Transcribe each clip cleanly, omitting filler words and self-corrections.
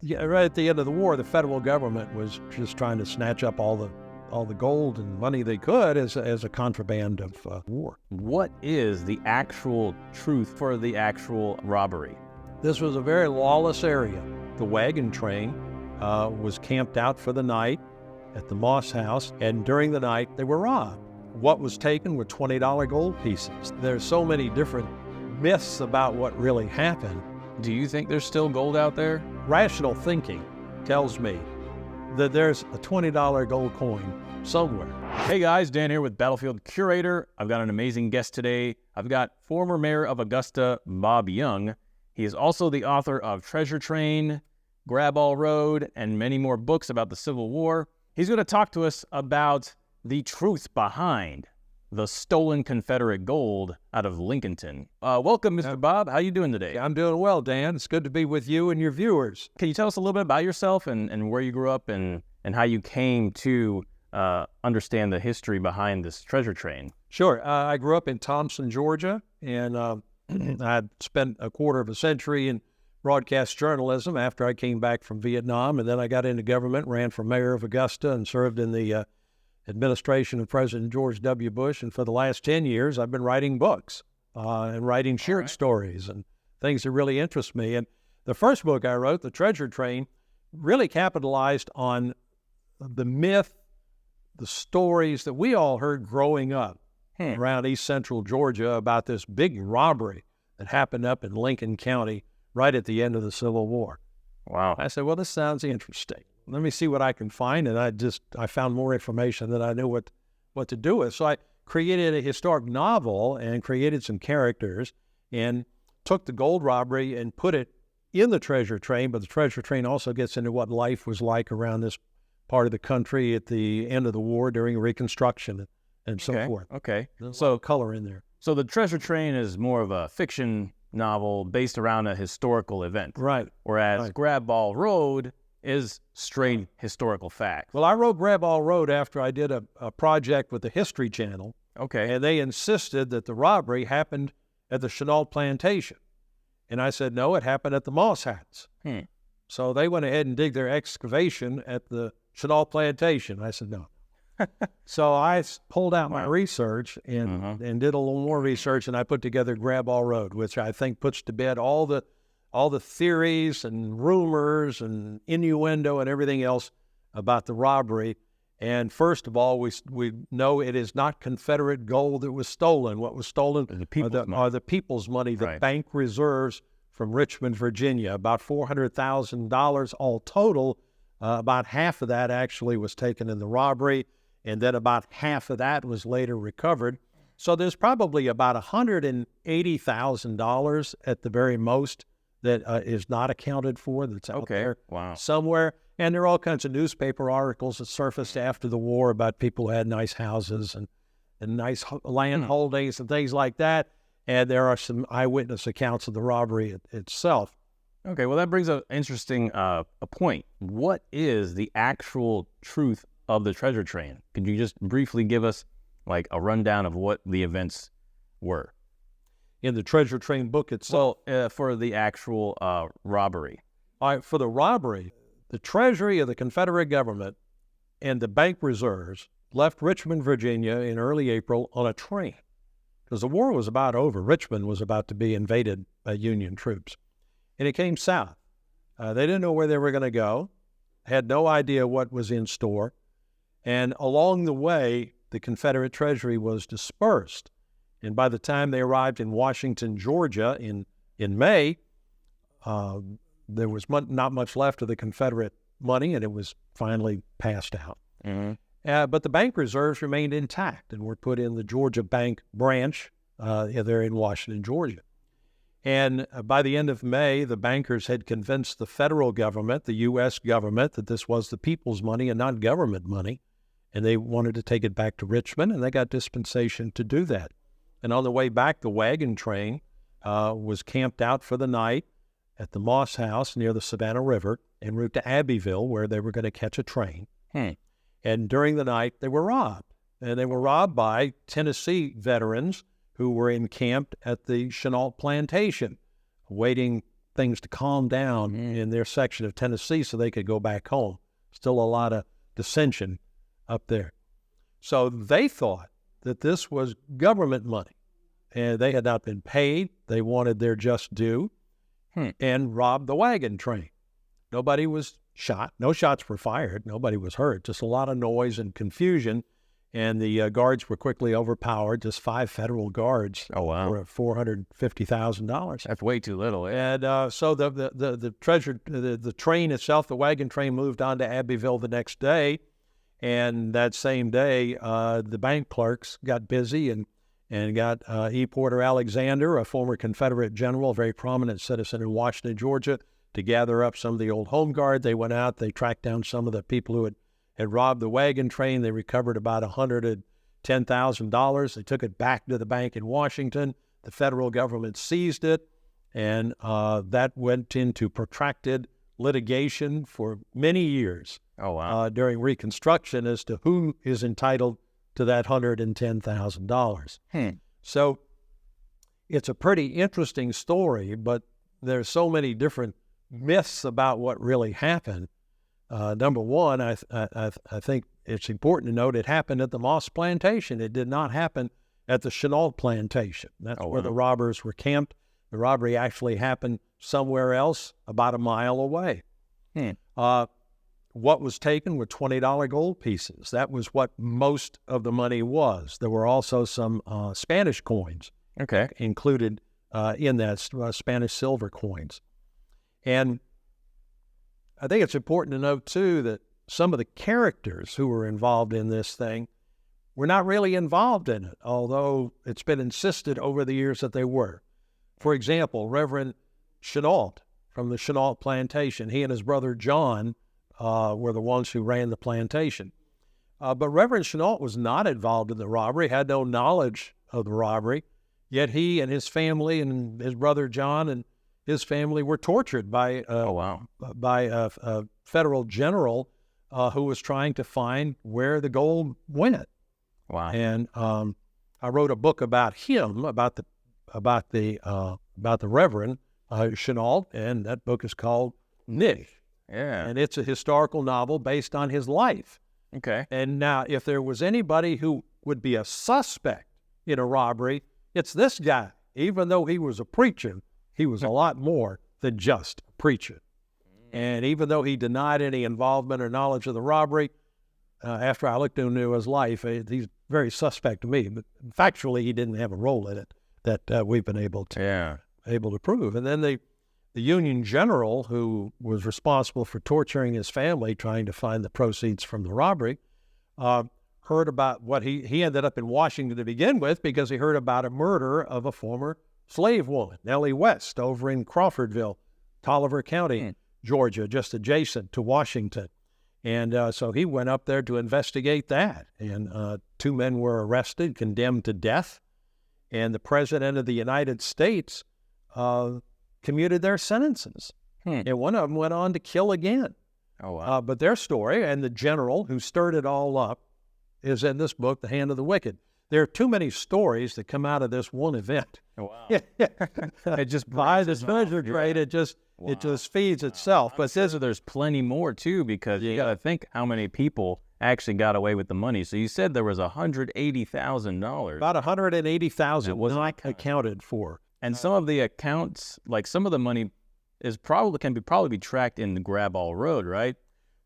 Yeah, right at the end of the war, the federal government was just trying to snatch up all the gold and money they could as a contraband of war. What is the actual truth for the actual robbery? This was a very lawless area. The wagon train was camped out for the night at the Moss House, and during the night they were robbed. What was taken were $20 gold pieces. There's so many different myths about what really happened. Do you think there's still gold out there? Rational thinking tells me that there's a $20 gold coin somewhere. Hey guys, Dan here with Battlefield Curator. I've got an amazing guest today. I've got former Mayor of Augusta, Bob Young. He is also the author of Treasure Train, Graball Road, and many more books about the Civil War. He's going to talk to us about the truth behind the stolen Confederate gold out of Lincolnton. Welcome, Mr. Bob. How you doing today? I'm doing well, Dan. It's good to be with you and your viewers. Can you tell us a little bit about yourself and where you grew up and how you came to understand the history behind this treasure train? Sure. I grew up in Lincolnton, Georgia, and I spent a quarter of a century in broadcast journalism after I came back from Vietnam, and then I got into government, ran for mayor of Augusta, and served in the administration of President George W. Bush. And for the last 10 years, I've been writing books and writing short stories and things that really interest me. And the first book I wrote, The Treasure Train, really capitalized on the myth, the stories that we all heard growing up around East Central Georgia about this big robbery that happened up in Lincoln County right at the end of the Civil War. Wow. I said, well, this sounds interesting. Let me see what I can find. And I found more information than I knew what to do with. So I created a historic novel and created some characters and took the gold robbery and put it in the treasure train. But the treasure train also gets into what life was like around this part of the country at the end of the war during Reconstruction and so forth. Okay. There's a lot of color in there. So the treasure train is more of a fiction novel based around a historical event. Right. Whereas Graball Road is straight historical fact. Well, I wrote Graball Road after I did a project with the History Channel. Okay. And they insisted that the robbery happened at the Chenault Plantation. And I said, no, it happened at the Moss House. So they went ahead and did their excavation at the Chenault Plantation. I said, no. So I pulled out my research and did a little more research, and I put together Graball Road, which I think puts to bed all the theories and rumors and innuendo and everything else about the robbery. And first of all, we know it is not Confederate gold that was stolen. What was stolen are the people's money, the bank reserves from Richmond, Virginia, about $400,000 all total. About half of that actually was taken in the robbery, and then about half of that was later recovered. So there's probably about $180,000 at the very most that is not accounted for, that's out there somewhere. And there are all kinds of newspaper articles that surfaced after the war about people who had nice houses and nice land holdings and things like that. And there are some eyewitness accounts of the robbery itself. Okay, well, that brings up an interesting a point. What is the actual truth of the treasure train? Could you just briefly give us like a rundown of what the events were? In the treasure train book itself? Well, for the actual robbery. For the robbery, the treasury of the Confederate government and the bank reserves left Richmond, Virginia in early April on a train because the war was about over. Richmond was about to be invaded by Union troops. And it came south. They didn't know where they were going to go, had no idea what was in store. And along the way, the Confederate treasury was dispersed. And by the time they arrived in Lincolnton, Georgia in May, there was not much left of the Confederate money, and it was finally passed out. But the bank reserves remained intact and were put in the Georgia Bank branch there in Lincolnton, Georgia. And by the end of May, the bankers had convinced the federal government, the U.S. government, that this was the people's money and not government money. And they wanted to take it back to Richmond, and they got dispensation to do that. And on the way back, the wagon train was camped out for the night at the Moss House near the Savannah River en route to Abbeville, where they were going to catch a train. And during the night, they were robbed. And they were robbed by Tennessee veterans who were encamped at the Chenault Plantation, awaiting things to calm down in their section of Tennessee so they could go back home. Still a lot of dissension up there. So they thought that this was government money, and they had not been paid. They wanted their just due and robbed the wagon train. Nobody was shot. No shots were fired. Nobody was hurt. Just a lot of noise and confusion, and the guards were quickly overpowered. Just 5 federal guards for $450,000. That's way too little. And so the train itself, the wagon train, moved on to Abbeville the next day. And that same day, the bank clerks got busy and got E. Porter Alexander, a former Confederate general, a very prominent citizen in Washington, Georgia, to gather up some of the old home guard. They went out. They tracked down some of the people who had robbed the wagon train. They recovered about $110,000. They took it back to the bank in Washington. The federal government seized it, and that went into protracted litigation for many years during Reconstruction as to who is entitled to that $110,000. So it's a pretty interesting story, but there's so many different myths about what really happened. Number one, I think it's important to note it happened at the Moss Plantation. It did not happen at the Chenault Plantation. That's where the robbers were camped. The robbery actually happened somewhere else about a mile away. What was taken were $20 gold pieces. That was what most of the money was. There were also some Spanish coins included in that, Spanish silver coins. And I think it's important to note, too, that some of the characters who were involved in this thing were not really involved in it, although it's been insisted over the years that they were. For example, Reverend Chenault from the Chenault Plantation, he and his brother John were the ones who ran the plantation. But Reverend Chenault was not involved in the robbery, had no knowledge of the robbery, yet he and his family and his brother John and his family were tortured by a federal general who was trying to find where the gold went. And I wrote a book about him, about the Reverend Chenault, and that book is called Nick. And it's a historical novel based on his life. And now, if there was anybody who would be a suspect in a robbery, it's this guy. Even though he was a preacher, he was a lot more than just a preacher. And even though he denied any involvement or knowledge of the robbery, after I looked into his life, he's very suspect to me. But factually, he didn't have a role in it that we've been able to prove. And then the Union general who was responsible for torturing his family, trying to find the proceeds from the robbery, heard about what he ended up in Washington to begin with because he heard about a murder of a former slave woman, Nellie West, over in Crawfordville, Tolliver County, Georgia, just adjacent to Washington. And so he went up there to investigate that. And 2 men were arrested, condemned to death. And the President of the United States commuted their sentences. And one of them went on to kill again. But their story, and the general who stirred it all up, is in this book, The Hand of the Wicked. There are too many stories that come out of this one event. It just by the treasure trade, it just feeds itself. But there's plenty more too, because you got to think how many people actually got away with the money. So you said there was $180,000. About $180,000 was not accounted for. And some of the accounts, like some of the money, can probably be tracked in the Graball Road, right?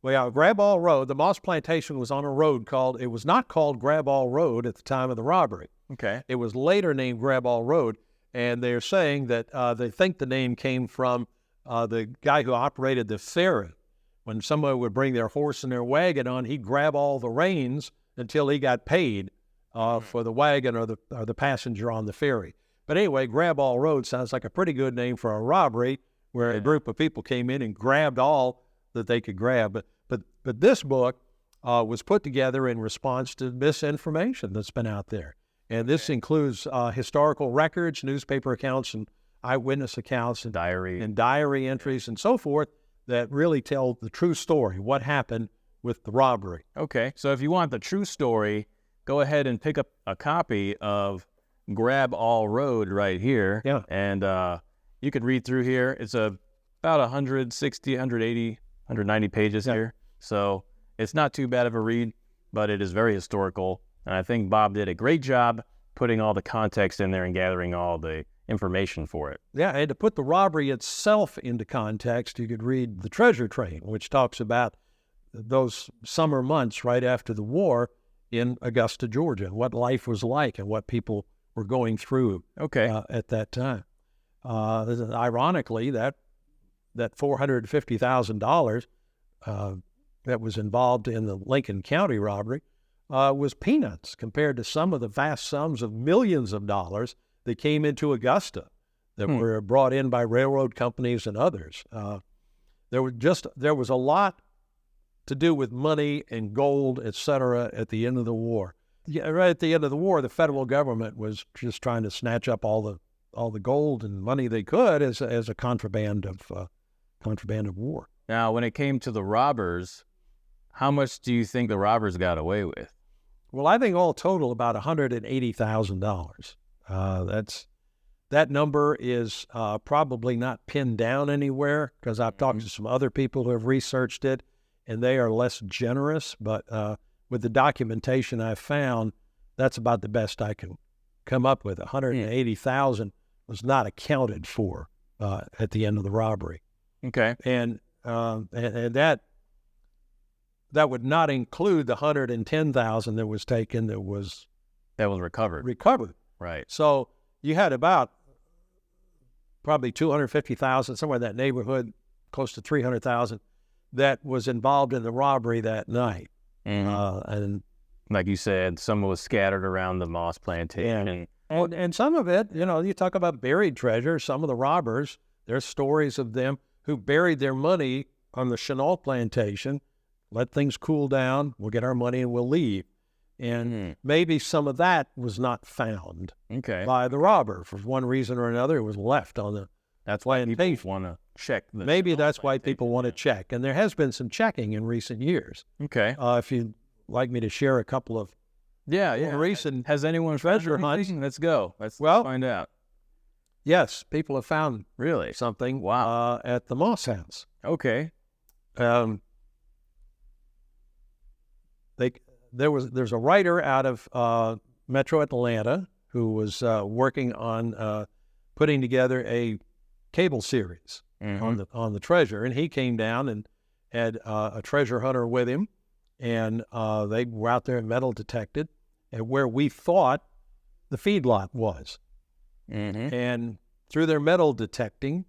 Well, Graball Road, the Moss Plantation was on a road it was not called Graball Road at the time of the robbery. It was later named Graball Road, and they're saying that they think the name came from the guy who operated the ferry. When somebody would bring their horse and their wagon on, he'd grab all the reins until he got paid for the wagon or the passenger on the ferry. But anyway, Graball Road sounds like a pretty good name for a robbery where a group of people came in and grabbed all that they could grab. But this book was put together in response to misinformation that's been out there. And this includes historical records, newspaper accounts, and eyewitness accounts, and diary entries, and so forth, that really tell the true story, what happened with the robbery. So if you want the true story, go ahead and pick up a copy of Graball Road right here. And you could read through here. It's a about 160, 180, 190 pages here. So it's not too bad of a read, but it is very historical. And I think Bob did a great job putting all the context in there and gathering all the information for it. Yeah, and to put the robbery itself into context, you could read The Treasure Train, which talks about those summer months right after the war in Augusta, Georgia, and what life was like and what people were going through at that time. Ironically, that $450,000 that was involved in the Lincoln County robbery was peanuts compared to some of the vast sums of millions of dollars that came into Augusta that were brought in by railroad companies and others. There was a lot to do with money and gold, et cetera, at the end of the war. Yeah, right at the end of the war, the federal government was just trying to snatch up all the gold and money they could as a contraband of war. Now, when it came to the robbers, how much do you think the robbers got away with? Well, I think all total about $180,000. That number is probably not pinned down anywhere because I've talked to some other people who have researched it, and they are less generous. But with the documentation I found, that's about the best I can come up with. $180,000 was not accounted for at the end of the robbery. Okay, and that would not include the $110,000 that was taken that was recovered. Right. So you had about probably $250,000, somewhere in that neighborhood, close to $300,000, that was involved in the robbery that night. And like you said, some was scattered around the moss plantation. And some of it, you talk about buried treasure. Some of the robbers, there's stories of them who buried their money on the Chenal plantation, let things cool down, we'll get our money and we'll leave. And maybe some of that was not found by the robber. For one reason or another, it was left on the That's why people want to check. Maybe that's why people want to check. And there has been some checking in recent years. Okay. If you'd like me to share a couple of recent Has anyone treasure hunts. Let's go. Let's find out. Yes, people have found Really? something Wow. at the Moss House. Okay. There's a writer out of Metro Atlanta who was working on putting together a cable series on the treasure, and he came down and had a treasure hunter with him, and they were out there and metal detected at where we thought the feedlot was. And through their metal detecting,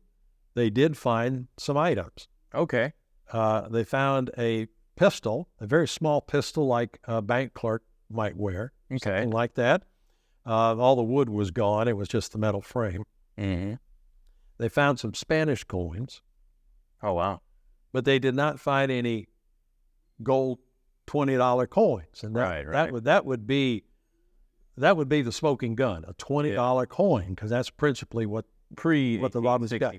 they did find some items. Okay. They found a pistol, a very small pistol like a bank clerk might wear, something like that. All the wood was gone. It was just the metal frame. They found some Spanish coins. Oh, wow. But they did not find any gold $20 coins. And that would be the smoking gun, a $20 coin, because that's principally what the robbers got.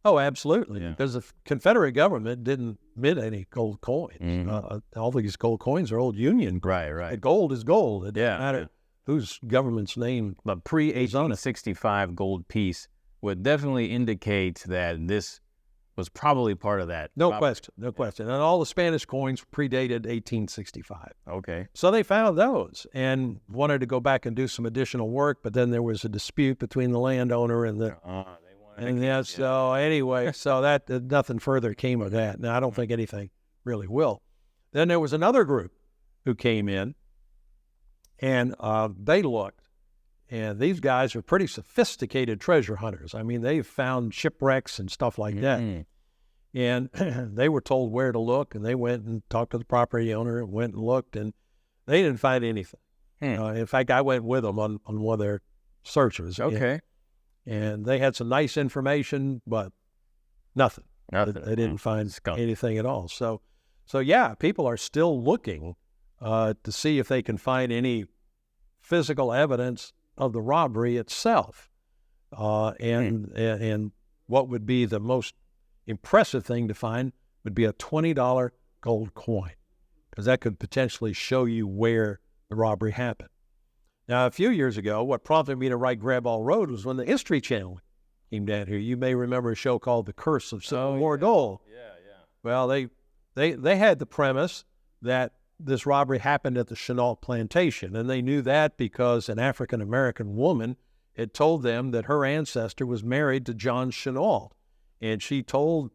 Oh, absolutely. Because the Confederate government didn't mint any gold coins. All these gold coins are old Union. Right. Gold is gold. It doesn't matter whose government's name. The pre-1865 gold piece would definitely indicate that this was probably part of that. No question. And all the Spanish coins predated 1865. Okay. So they found those and wanted to go back and do some additional work, but then there was a dispute between the landowner and the... So anyway, so that nothing further came of that. Now, I don't think anything really will. Then there was another group who came in, and they looked, and these guys are pretty sophisticated treasure hunters. I mean, they've found shipwrecks and stuff like that. And they were told where to look, and they went and talked to the property owner and went and looked, and they didn't find anything. In fact, I went with them on one of their searches. Okay. And they had some nice information, but nothing. They didn't find anything at all. So yeah, people are still looking to see if they can find any physical evidence of the robbery itself. And what would be the most impressive thing to find would be a $20 gold coin, because that could potentially show you where the robbery happened. Now, a few years ago, what prompted me to write Graball Road was when the History Channel came down here. You may remember a show called The Curse of Civil War Gold. Yeah. Well, they had the premise that this robbery happened at the Chenault plantation, and they knew that because an African-American woman had told them that her ancestor was married to John Chenault, and she told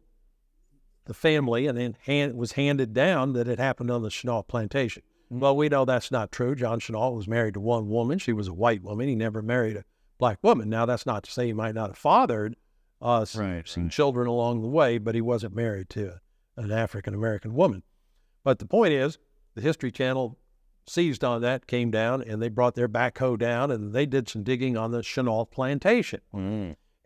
the family, and then it was handed down that it happened on the Chenault plantation. Well, we know that's not true. John Chenault was married to one woman. She was a white woman. He never married a black woman. Now, that's not to say he might not have fathered some children along the way, but he wasn't married to an African-American woman. But the point is, the History Channel seized on that, came down, and they brought their backhoe down, and they did some digging on the Chenault plantation.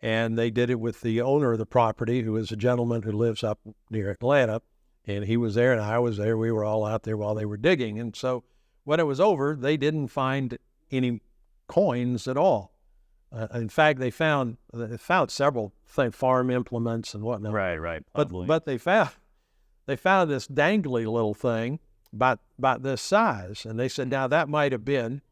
And they did it with the owner of the property, who is a gentleman who lives up near Atlanta. And he was there, and I was there. We were all out there while they were digging. And so when it was over, they didn't find any coins at all. In fact, they found several farm implements and whatnot. Right. But they found this dangly little thing about this size, and they said, now that might have been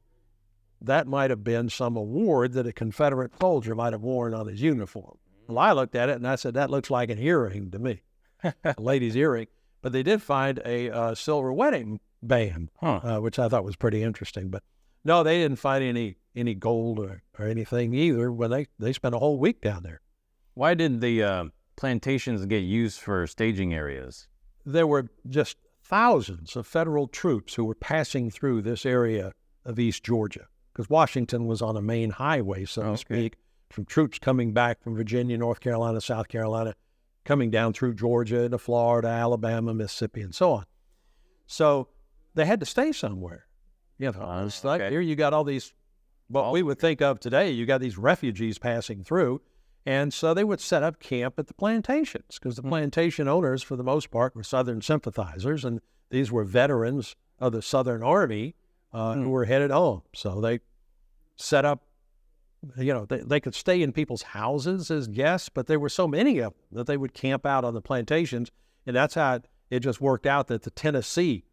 some award that a Confederate soldier might have worn on his uniform. Well, I looked at it and I said, that looks like an earring to me, a lady's earring. But they did find a silver wedding band, which I thought was pretty interesting. But no, they didn't find any gold or anything either when they spent a whole week down there. Why did the plantations get used for staging areas? There were just thousands of federal troops who were passing through this area of East Georgia, because Washington was on a main highway, so to speak, from troops coming back from Virginia, North Carolina, South Carolina, coming down through Georgia to Florida, Alabama, Mississippi, and so on. So they had to stay somewhere. It's like here you got all these, what we would think of today, you got these refugees passing through, and so they would set up camp at the plantations, because the plantation owners, for the most part, were Southern sympathizers, and these were veterans of the Southern Army who were headed home. So they set up, they could stay in people's houses as guests, but there were so many of them that they would camp out on the plantations, and that's how it just worked out that the Tennessee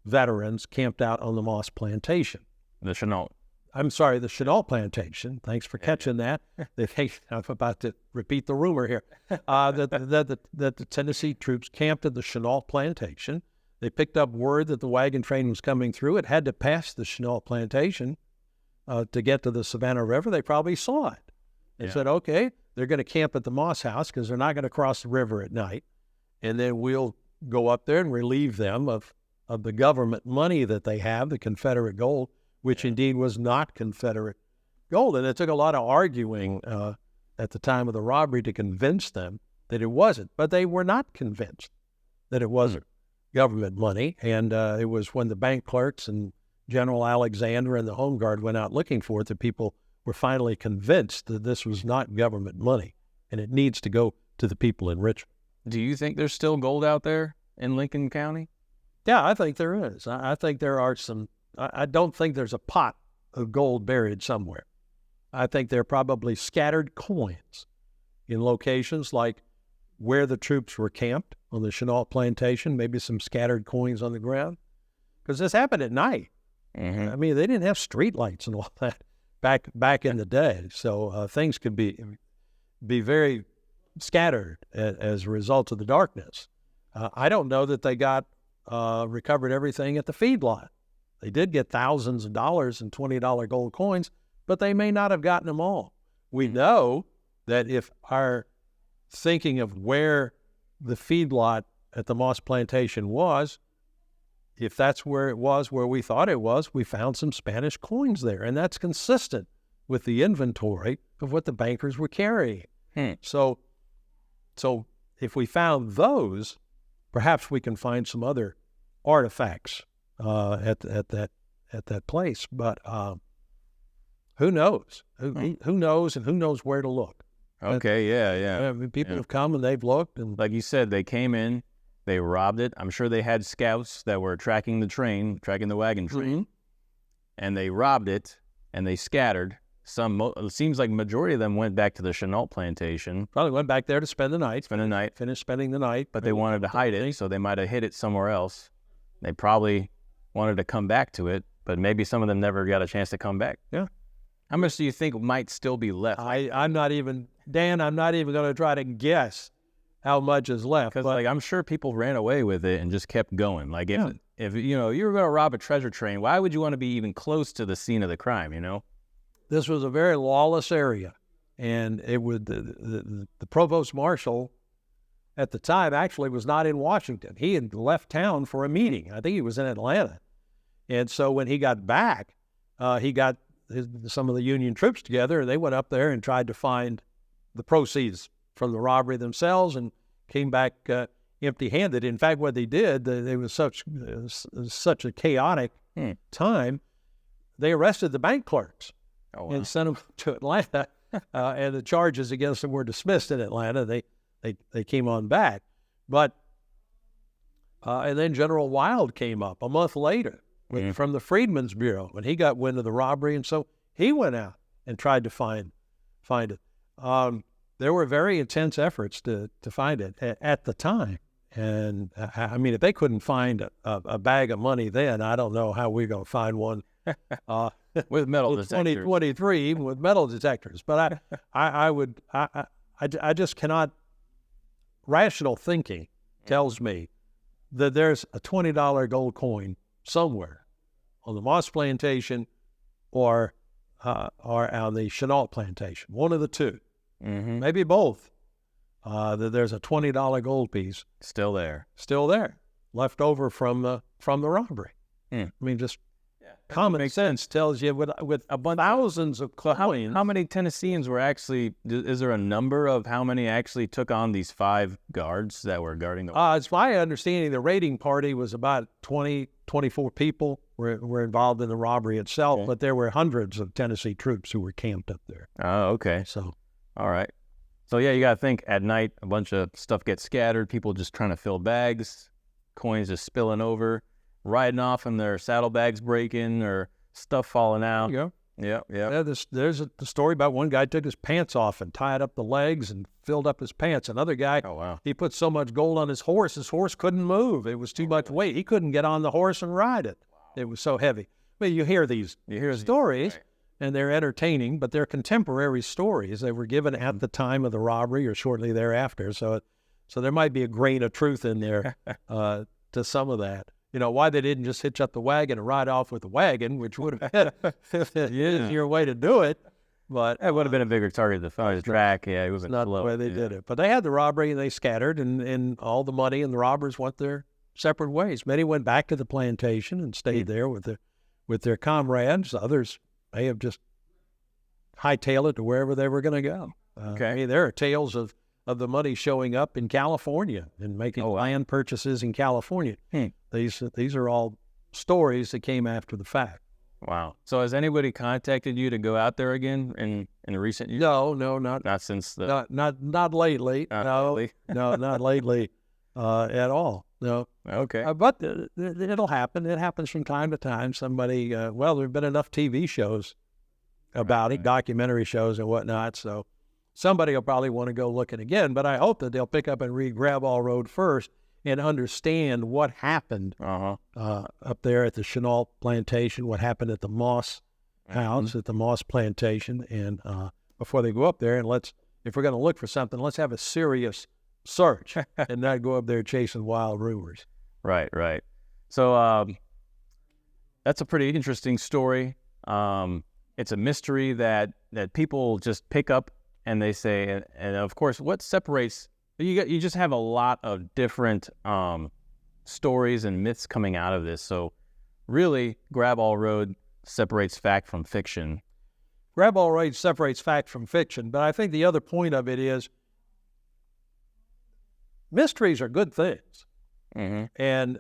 veterans camped out on the Moss Plantation. The Chenault. I'm sorry, the Chenault Plantation. Thanks for catching that. I'm about to repeat the rumor here. That the Tennessee troops camped at the Chenault Plantation. They picked up word that the wagon train was coming through. It had to pass the Chenault Plantation to get to the Savannah River. They probably saw it. They said, okay, they're going to camp at the Moss House because they're not going to cross the river at night. And then we'll go up there and relieve them of the government money that they have, the Confederate gold, which indeed was not Confederate gold. And it took a lot of arguing at the time of the robbery to convince them that it wasn't. But they were not convinced that it wasn't government money. And it was when the bank clerks and General Alexander and the Home Guard went out looking for it that people were finally convinced that this was not government money and it needs to go to the people in Richmond. Do you think there's still gold out there in Lincoln County? Yeah, I think there is. I think there are some. I don't think there's a pot of gold buried somewhere. I think there are probably scattered coins in locations like where the troops were camped on the Chenault Plantation, maybe some scattered coins on the ground. Because this happened at night. I mean, they didn't have street lights and all that back in the day. So things could be very scattered as a result of the darkness. I don't know that they recovered everything at the feedlot. They did get thousands of dollars in $20 gold coins, but they may not have gotten them all. We know that if our thinking of where the feedlot at the Moss Plantation was, if that's where it was, where we thought it was, we found some Spanish coins there, and that's consistent with the inventory of what the bankers were carrying. So if we found those, perhaps we can find some other artifacts at that place. But who knows? Who knows, and who knows where to look? Okay, yeah. I mean, people have come and they've looked, and like you said, they came in, they robbed it. I'm sure they had scouts that were tracking the wagon train, and they robbed it, and they scattered. It seems like majority of them went back to the Chenault Plantation. Probably went back there to spend the night. Finished spending the night. But they wanted to hide it, so they might have hid it somewhere else. They probably wanted to come back to it, but maybe some of them never got a chance to come back. Yeah. How much do you think might still be left? I'm not even Dan, I'm not even going to try to guess how much is left. Because like I'm sure people ran away with it and just kept going. Like if you know you were going to rob a treasure train, why would you want to be even close to the scene of the crime? You know, this was a very lawless area, and it would the provost marshal at the time actually was not in Washington. He had left town for a meeting. I think he was in Atlanta, and so when he got back, he got some of the Union troops together, and they went up there and tried to find the proceeds from the robbery themselves, and came back empty-handed. In fact, what they did, it was such a chaotic time, they arrested the bank clerks and sent them to Atlanta, and the charges against them were dismissed in Atlanta. They came on back. But and then General Wild came up a month later from the Freedmen's Bureau, when he got wind of the robbery, and so he went out and tried to find it. There were very intense efforts to find it at the time. And I mean, if they couldn't find a bag of money then, I don't know how we're going to find one with metal detectors. 2023, even with metal detectors. But I just cannot. Rational thinking tells me that there's a $20 gold coin somewhere on the Moss Plantation or on the Chenault Plantation, one of the two. Maybe both. That there's a $20 gold piece still there, left over from the robbery. I mean, just common sense tells you with thousands of coins. How many Tennesseans were actually? Is there a number of how many actually took on these 5 guards that were guarding the? It's my understanding the raiding party was about 20, 24 people were involved in the robbery itself, but there were hundreds of Tennessee troops who were camped up there. Oh, okay. So. All right. So, yeah, you got to think at night, a bunch of stuff gets scattered, people just trying to fill bags, coins just spilling over, riding off and their saddlebags breaking or stuff falling out. There you go. Yeah. There's the story about one guy took his pants off and tied up the legs and filled up his pants. Another guy, he put so much gold on his horse couldn't move. It was too much weight. He couldn't get on the horse and ride it. It was so heavy. Well, you hear these stories. Right. And they're entertaining, but they're contemporary stories. They were given at the time of the robbery or shortly thereafter. So there might be a grain of truth in there to some of that. You know, why they didn't just hitch up the wagon and ride off with the wagon, which would have been an easier way to do it. But it would have been a bigger target to find his track. Yeah, it wasn't not the way they did it. But they had the robbery and they scattered, and all the money and the robbers went their separate ways. Many went back to the plantation and stayed there with their comrades. Others may have just hightailed it to wherever they were going to go. I mean, there are tales of the money showing up in California and making land purchases in California. These are all stories that came after the fact. Wow. So has anybody contacted you to go out there again in recent years? No, not since the not lately. Lately? No, not lately at all. No. Okay. But it'll happen. It happens from time to time. Somebody, there have been enough TV shows about it, documentary shows and whatnot, so somebody will probably want to go looking again. But I hope that they'll pick up and read Graball Road first and understand what happened up there at the Chenault Plantation, what happened at the Moss House, at the Moss Plantation, and before they go up there, and if we're going to look for something, let's have a serious search and not go up there chasing wild rumors. Right. So that's a pretty interesting story. It's a mystery that people just pick up and they say, and of course, what separates you just have a lot of different stories and myths coming out of this. So really, Graball Road separates fact from fiction. Graball Road separates fact from fiction, but I think the other point of it is mysteries are good things. And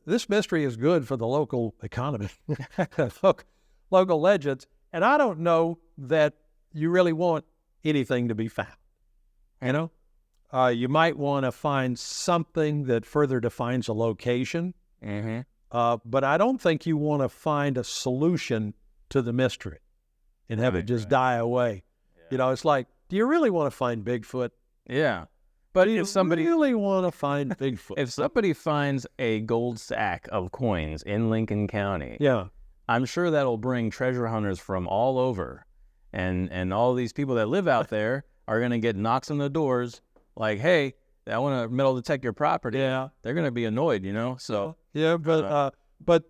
this mystery is good for the local economy, local legends. And I don't know that you really want anything to be found. You know, you might want to find something that further defines a location, but I don't think you want to find a solution to the mystery and have it just die away. You know, it's like, do you really want to find Bigfoot? Yeah. But if somebody really want to find Bigfoot, if somebody finds a gold sack of coins in Lincoln County, I'm sure that'll bring treasure hunters from all over, and all these people that live out there. are going to get knocks on the doors like, hey, I want to metal detect your property. Yeah. They're going to be annoyed, you know? So Yeah, but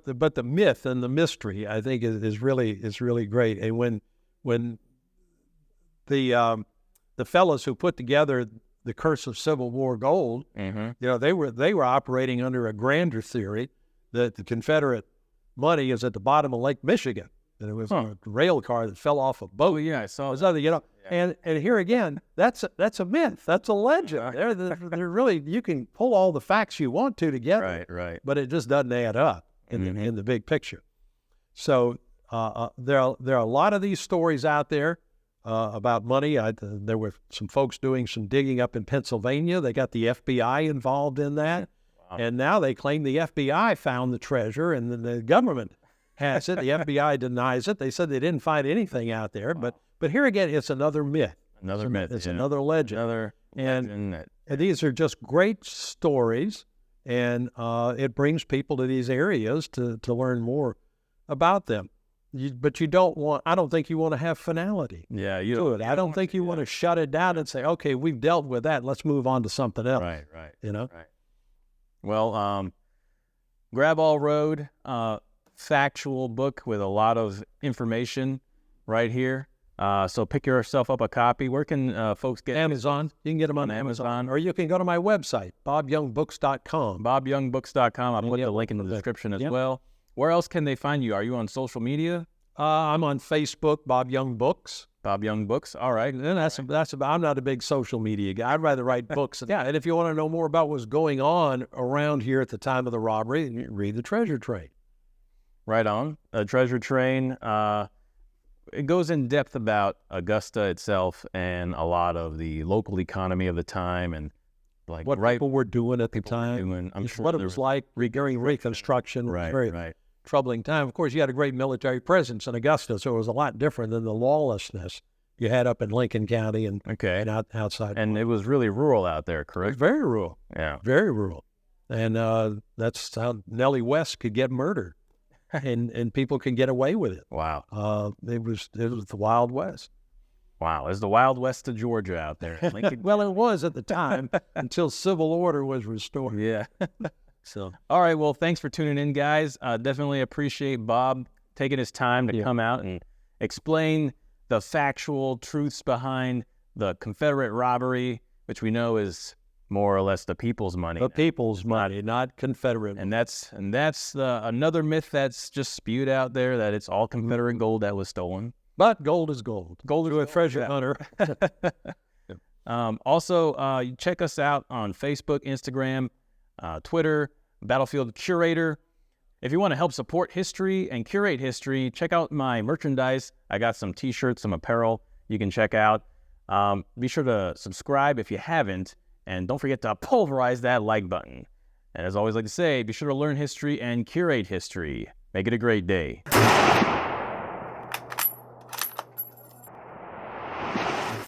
the myth and the mystery, I think, is really great. And when the fellows who put together the Curse of Civil War Gold, you know, they were operating under a grander theory that the Confederate money is at the bottom of Lake Michigan, and it was a rail car that fell off a boat. Oh, yeah, I saw it was other, you know, and here again, that's a myth, that's a legend. They're really, you can pull all the facts you want to together, right, but it just doesn't add up in the big picture. So there are a lot of these stories out there about money. There were some folks doing some digging up in Pennsylvania. They got the FBI involved in that. Wow. And now they claim the FBI found the treasure and then the government has it. The FBI denies it. They said they didn't find anything out there. Wow. But here again, it's another myth. It's another legend. And these are just great stories, and it brings people to these areas to learn more about them. But you don't want, I don't think you want to have finality to it. I don't think you want to shut it down and say, okay, we've dealt with that. Let's move on to something else. Right. You know? Right. Well, Graball Road, factual book with a lot of information right here. So pick yourself up a copy. Where can folks get Amazon? You can get them on Amazon. Or you can go to my website, bobyoungbooks.com. bobyoungbooks.com. I'll put the link in the description as well. Where else can they find you? Are you on social media? I'm on Facebook, Bob Young Books. Bob Young Books. All right. And that's about. I'm not a big social media guy. I'd rather write books. And if you want to know more about what's going on around here at the time of the robbery, read the Treasure Train. Right on. The Treasure Train. It goes in depth about Augusta itself and a lot of the local economy of the time and like what people were doing at the time. I'm sure what it was like during Reconstruction. Right. Troubling time. Of course, you had a great military presence in Augusta, so it was a lot different than the lawlessness you had up in Lincoln County and outside. And it was really rural out there, correct? It was very rural. Yeah. Very rural. And that's how Nellie West could get murdered, and people could get away with it. Wow. It was the Wild West. Wow, it's the Wild West of Georgia out there. Well, it was at the time until civil order was restored. Yeah. So, all right. Well, thanks for tuning in, guys. Definitely appreciate Bob taking his time to come out and explain the factual truths behind the Confederate robbery, which we know is more or less the people's money. The people's money, not Confederate. And that's another myth that's just spewed out there that it's all Confederate gold that was stolen. But gold is gold. Gold is a treasure hunter. Also, you check us out on Facebook, Instagram, Twitter, Battlefield Curator. If you want to help support history and curate history, check out my merchandise. I got some T-shirts, some apparel you can check out. Be sure to subscribe if you haven't, and don't forget to pulverize that like button. And as I always like to say, be sure to learn history and curate history. Make it a great day.